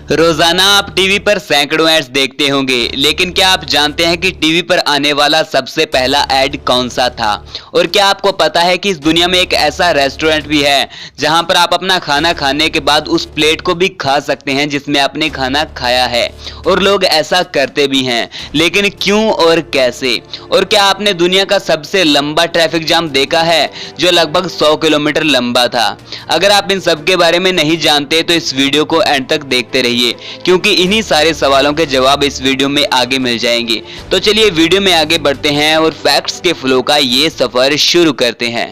रोजाना आप टीवी पर सैकड़ों एड्स देखते होंगे, लेकिन क्या आप जानते हैं कि टीवी पर आने वाला सबसे पहला एड कौन सा था? और क्या आपको पता है कि इस दुनिया में एक ऐसा रेस्टोरेंट भी है जहां पर आप अपना खाना खाने के बाद उस प्लेट को भी खा सकते हैं जिसमें आपने खाना खाया है? और लोग ऐसा करते भी हैं, लेकिन क्यों और कैसे? और क्या आपने दुनिया का सबसे लंबा ट्रैफिक जाम देखा है जो लगभग 100 किलोमीटर लंबा था? अगर आप इन सब के बारे में नहीं जानते तो इस वीडियो को एंड तक देखते रहिए, क्योंकि इन्हीं सारे सवालों के जवाब इस वीडियो में आगे मिल जाएंगे। तो चलिए वीडियो में आगे बढ़ते हैं और फैक्ट्स के फ्लो का ये सफर शुरू करते हैं।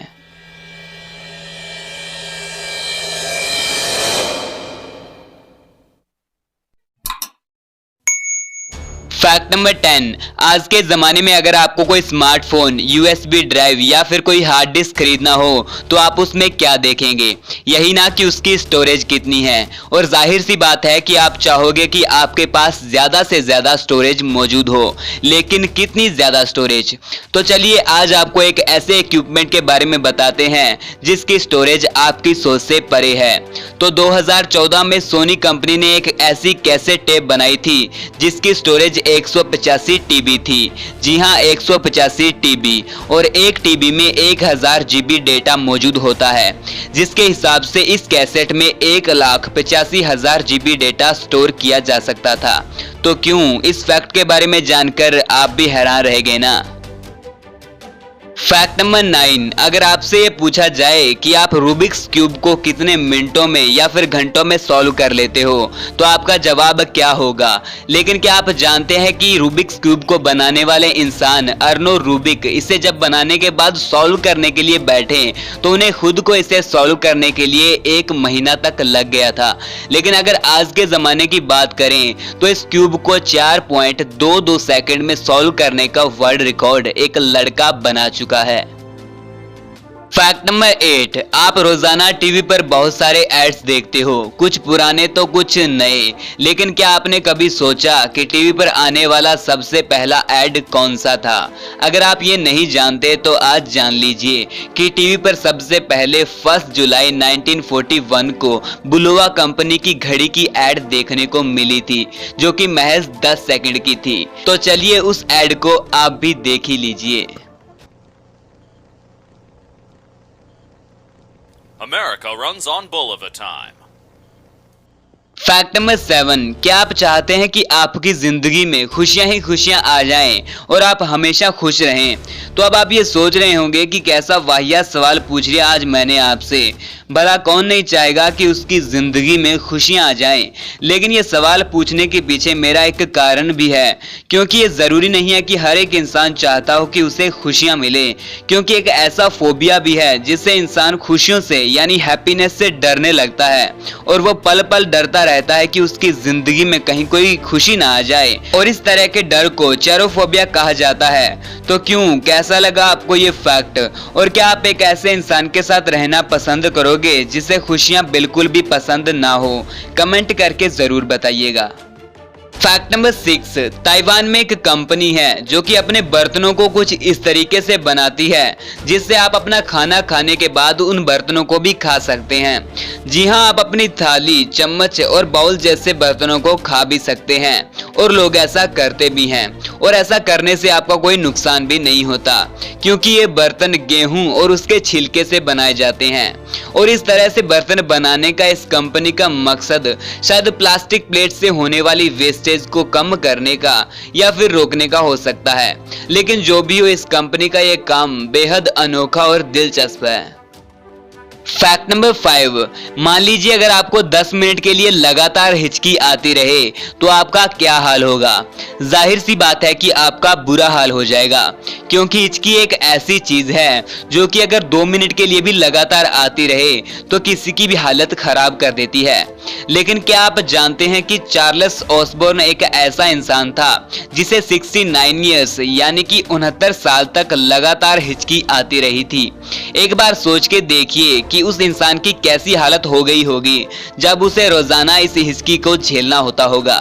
Fact number 10। आज के ज़माने में अगर आपको कोई स्मार्टफोन, यूएसबी ड्राइव या फिर कोई हार्ड डिस्क खरीदना हो तो आप उसमें क्या देखेंगे? यही ना कि उसकी स्टोरेज कितनी है। और जाहिर सी बात है कि आप चाहोगे कि आपके पास ज़्यादा से ज़्यादा स्टोरेज मौजूद हो, लेकिन कितनी ज़्यादा स्टोरेज? तो चलिए आज आपको एक ऐसे इक्विपमेंट के बारे में बताते हैं जिसकी स्टोरेज आपकी सोच से परे है। तो 2014 में सोनी कंपनी ने एक ऐसी कैसेट टेप बनाई थी जिसकी स्टोरेज 185 टीबी थी। जी हां, 185 टीबी। और एक टीबी में 1000 जीबी डेटा मौजूद होता है, जिसके हिसाब से इस कैसेट में 1,85,000 जीबी डेटा स्टोर किया जा सकता था। तो क्यों, इस फैक्ट के बारे में जानकर आप भी हैरान रह गए ना? Fact number 9। अगर आपसे ये पूछा जाए कि आप रूबिक्स क्यूब को कितने मिनटों में या फिर घंटों में सॉल्व कर लेते हो तो आपका जवाब क्या होगा? लेकिन क्या आप जानते हैं कि रूबिक्स क्यूब को बनाने वाले इंसान अर्नो रूबिक इसे जब बनाने के बाद सॉल्व करने के लिए बैठे तो उन्हें खुद को इसे सॉल्व करने के लिए 1 महीना तक लग गया था। लेकिन अगर आज के ज़माने की बात करें तो इस क्यूब को 4.22 सेकंड में सॉल्व करने का वर्ल्ड रिकॉर्ड एक लड़का बना चुका है। Fact number 8। आप रोजाना टीवी पर बहुत सारे एड्स देखते हो, कुछ पुराने तो कुछ नए। लेकिन क्या आपने कभी सोचा कि टीवी पर आने वाला सबसे पहला एड कौन सा था? अगर आप ये नहीं जानते तो आज जान लीजिए कि टीवी पर सबसे पहले 1 जुलाई 1941 को बुलोवा कंपनी की घड़ी की एड देखने को मिली थी, जो कि महज 10 सेकंड की थी। तो चलिए उस एड को आप भी देख ही लीजिए। America runs on Bulliver time. Fact number 7। क्या आप चाहते हैं कि आपकी जिंदगी में खुशियां ही खुशियां आ जाएं और आप हमेशा खुश रहें? तो अब आप ये सोच रहे होंगे कि कैसा वाहियात सवाल पूछ लिया आज मैंने आपसे। भला कौन नहीं चाहेगा कि उसकी जिंदगी में खुशियां आ जाएं? लेकिन ये सवाल पूछने के पीछे मेरा एक कारण भी है, क्योंकि ये जरूरी नहीं है कि हर एक इंसान चाहता हो कि उसे खुशियां मिले। क्योंकि एक ऐसा फोबिया भी है जिससे इंसान खुशियों से यानी हैप्पीनेस से डरने लगता है, और वो पल पल डरता रहता है कि उसकी जिंदगी में कहीं कोई खुशी ना आ जाए। और इस तरह के डर को चेरोफोबिया कहा जाता है। तो क्यों, कैसा लगा आपको ये फैक्ट? और क्या आप एक ऐसे इंसान के साथ रहना पसंद करोगे जिसे खुशियां बिल्कुल भी पसंद ना हो? कमेंट करके जरूर बताइएगा। Fact number 6। ताइवान में एक कंपनी है जो कि अपने बर्तनों को कुछ इस तरीके से बनाती है जिससे आप अपना खाना खाने के बाद उन बर्तनों को भी खा सकते हैं। जी हां, आप अपनी थाली, चम्मच और बाउल जैसे बर्तनों को खा भी सकते हैं, और लोग ऐसा करते भी हैं। और ऐसा करने से आपका कोई नुकसान भी नहीं होता, क्योंकि ये बर्तन गेहूं और उसके छिलके से बनाए जाते हैं। और इस तरह से बर्तन बनाने का इस कंपनी का मकसद शायद प्लास्टिक प्लेट से होने वाली वेस्टेज को कम करने का या फिर रोकने का हो सकता है। लेकिन जो भी हो, इस कंपनी का यह काम बेहद अनोखा और दिलचस्प है। Fact number 5। मान लीजिए अगर आपको 10 मिनट के लिए लगातार हिचकी आती रहे तो आपका क्या हाल होगा? जाहिर सी बात है कि आपका बुरा हाल हो जाएगा, क्योंकि हिचकी एक ऐसी चीज है जो कि अगर 2 मिनट के लिए भी लगातार आती रहे तो किसी की भी हालत खराब कर देती है। लेकिन क्या आप जानते हैं कि चार्ल्स ऑसबोर्न एक ऐसा इंसान था जिसे 69 ईयर्स यानी कि 69 साल तक लगातार हिचकी आती रही थी। एक बार सोच के देखिए कि उस इंसान की कैसी हालत हो गई होगी जब उसे रोजाना इस हिचकी को झेलना होता होगा।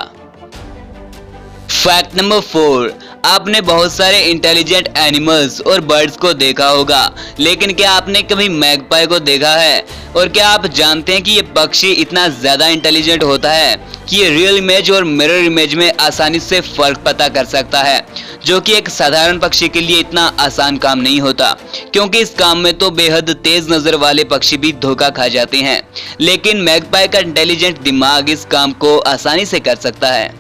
Fact number 4। आपने बहुत सारे इंटेलिजेंट एनिमल्स और बर्ड्स को देखा होगा, लेकिन क्या आपने कभी मैगपाई को देखा है? और क्या आप जानते हैं कि ये पक्षी इतना ज्यादा इंटेलिजेंट होता है कि ये रियल इमेज और मिरर इमेज में आसानी से फर्क पता कर सकता है, जो कि एक साधारण पक्षी के लिए इतना आसान काम नहीं होता, क्योंकि इस काम में तो बेहद तेज नजर वाले पक्षी भी धोखा खा जाते हैं, लेकिन मैगपाई का इंटेलिजेंट दिमाग इस काम को आसानी से कर सकता है।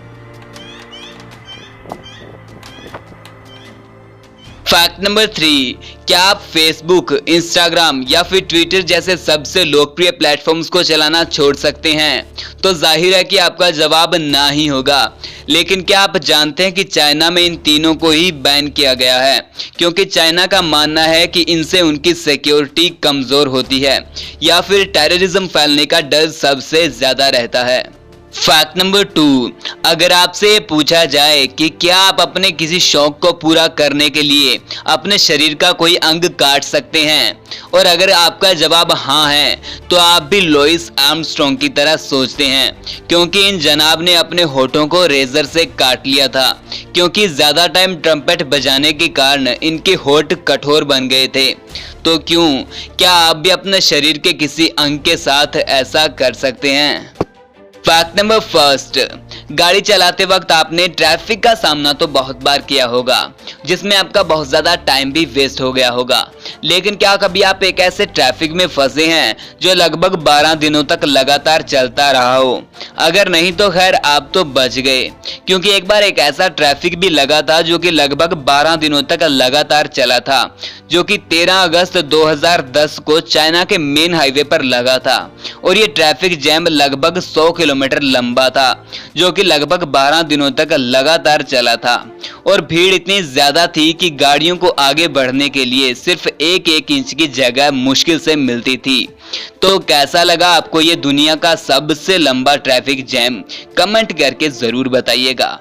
फैक्ट नंबर 3, क्या आप फेसबुक, इंस्टाग्राम या फिर ट्विटर जैसे सबसे लोकप्रिय प्लेटफॉर्म्स को चलाना छोड़ सकते हैं? तो जाहिर है कि आपका जवाब ना ही होगा। लेकिन क्या आप जानते हैं कि चाइना में इन तीनों को ही बैन किया गया है, क्योंकि चाइना का मानना है कि इनसे उनकी सिक्योरिटी कमजोर होती है या फिर टेररिज्म फैलने का डर सबसे ज्यादा रहता है। फैक्ट नंबर 2, अगर आपसे पूछा जाए कि क्या आप अपने किसी शौक को पूरा करने के लिए अपने शरीर का कोई अंग काट सकते हैं, और अगर आपका जवाब हाँ है, तो आप भी लुइस आर्मस्ट्रॉन्ग की तरह सोचते हैं, क्योंकि इन जनाब ने अपने होठों को रेजर से काट लिया था, क्योंकि ज्यादा टाइम ट्रम्पेट बजाने के कारण इनके होठ कठोर बन गए थे। तो क्या आप भी अपने शरीर के किसी अंग के साथ ऐसा कर सकते हैं? फैक्ट नंबर 1, गाड़ी चलाते वक्त आपने ट्रैफिक का सामना तो बहुत बार किया होगा, जिसमें आपका बहुत ज्यादा टाइम भी वेस्ट हो गया होगा। लेकिन क्या कभी आप एक ऐसे ट्रैफिक में फंसे हैं जो लगभग 12 दिनों तक लगातार चलता रहा हो? अगर नहीं तो खैर आप तो बच गए, क्योंकि एक बार एक ऐसा ट्रैफिक भी लगा था जो कि लगभग 12 दिनों तक लगातार चला था, जो कि 13 अगस्त 2010 को चाइना के मेन हाईवे पर लगा था। और ये ट्रैफिक जैम लगभग 100 किलोमीटर लंबा था, जो कि लगभग 12 दिनों तक लगातार चला था। और भीड़ इतनी ज्यादा थी कि गाड़ियों को आगे बढ़ने के लिए सिर्फ एक इंच की जगह मुश्किल से मिलती थी। तो कैसा लगा आपको ये दुनिया का सबसे लंबा ट्रैफिक जैम? कमेंट करके जरूर बताइएगा।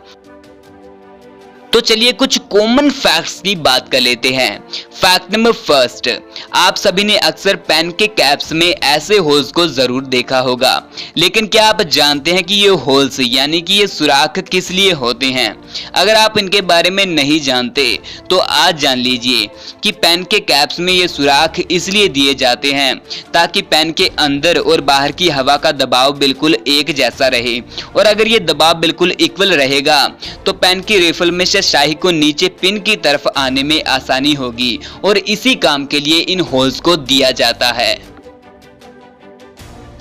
तो चलिए कुछ कॉमन फैक्ट्स की बात कर लेते हैं। फैक्ट नंबर 1, आप सभी ने अक्सर पेन के कैप्स में ऐसे होल्स को जरूर देखा होगा, लेकिन क्या आप जानते हैं कि ये होल्स यानी कि ये सुराख किस लिए होते हैं? अगर आप इनके बारे में नहीं जानते तो आज जान लीजिए कि पेन के कैप्स में ये सुराख इसलिए दिए जाते हैं ताकि पेन के अंदर और बाहर की हवा का दबाव बिल्कुल एक जैसा रहे, और अगर ये दबाव बिल्कुल इक्वल रहेगा तो पेन की रिफिल में से शाही को नीचे पिन की तरफ आने में आसानी होगी, और इसी काम के लिए इन होल्स को दिया जाता है।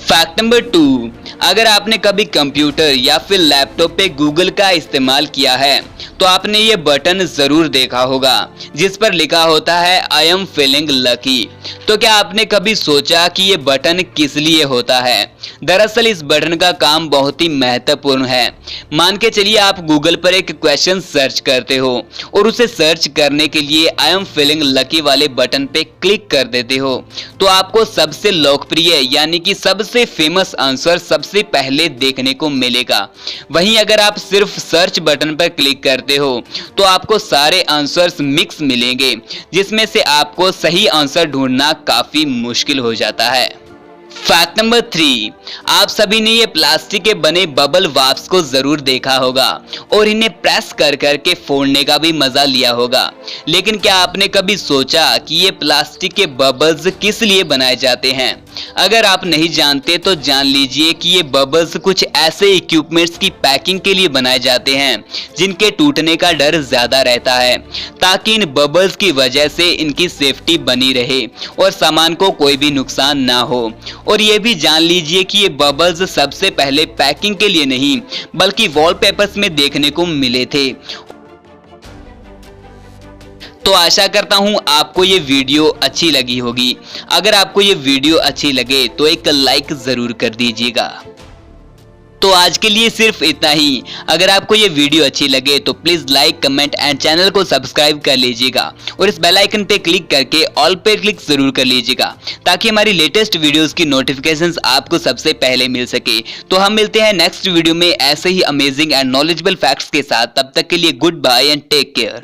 फैक्ट नंबर 2, अगर आपने कभी कंप्यूटर या फिर लैपटॉप पे गूगल का इस्तेमाल किया है तो आपने ये बटन जरूर देखा होगा जिस पर लिखा होता है आई एम फीलिंग लकी। तो क्या आपने कभी सोचा कि ये बटन किस लिए होता है? दरअसल इस बटन का काम बहुत ही महत्वपूर्ण है। मान के चलिए आप गूगल पर एक क्वेश्चन सर्च करते हो और उसे सर्च करने के लिए आई एम फीलिंग लकी वाले बटन पे क्लिक कर देते हो, तो आपको सबसे लोकप्रिय यानी कि सबसे फेमस आंसर सबसे पहले देखने को मिलेगा। वहीं अगर आप सिर्फ सर्च बटन पर क्लिक करते हो तो आपको सारे आंसर्स मिक्स मिलेंगे, जिसमें से आपको सही आंसर ढूंढना काफी मुश्किल हो जाता है। फैक्ट नंबर 3, आप सभी ने ये प्लास्टिक के बने बबल वाप्स को जरूर देखा होगा और इन्हें प्रेस कर करके फोड़ने का भी मजा लिया होगा। लेकिन क्या आपने कभी सोचा कि ये प्लास्टिक के बबल्स किस लिए बनाए जाते हैं? अगर आप नहीं जानते तो जान लीजिए कि ये बबल्स कुछ ऐसे इक्विपमेंट्स की पैकिंग के लिए बनाए जाते हैं जिनके टूटने का डर ज्यादा रहता है, ताकि इन बबल्स की वजह से इनकी सेफ्टी बनी रहे और सामान को कोई भी नुकसान ना हो। और ये भी जान लीजिए कि ये बबल्स सबसे पहले पैकिंग के लिए नहीं बल्कि वॉलपेपर्स में देखने को मिले थे। तो आशा करता हूं आपको ये वीडियो अच्छी लगी होगी। अगर आपको ये वीडियो अच्छी लगे तो एक लाइक जरूर कर दीजिएगा। तो आज के लिए सिर्फ इतना ही। अगर आपको ये वीडियो अच्छी लगे तो please like, comment and channel को सब्सक्राइब कर लीजिएगा और इस बेल आइकन पे क्लिक करके ऑल पे क्लिक जरूर कर लीजिएगा, ताकि हमारी लेटेस्ट वीडियोस की नोटिफिकेशंस आपको सबसे पहले मिल सके। तो हम मिलते हैं नेक्स्ट वीडियो में ऐसे ही अमेजिंग एंड नॉलेजेबल फैक्ट्स के साथ। तब तक के लिए good bye and take care.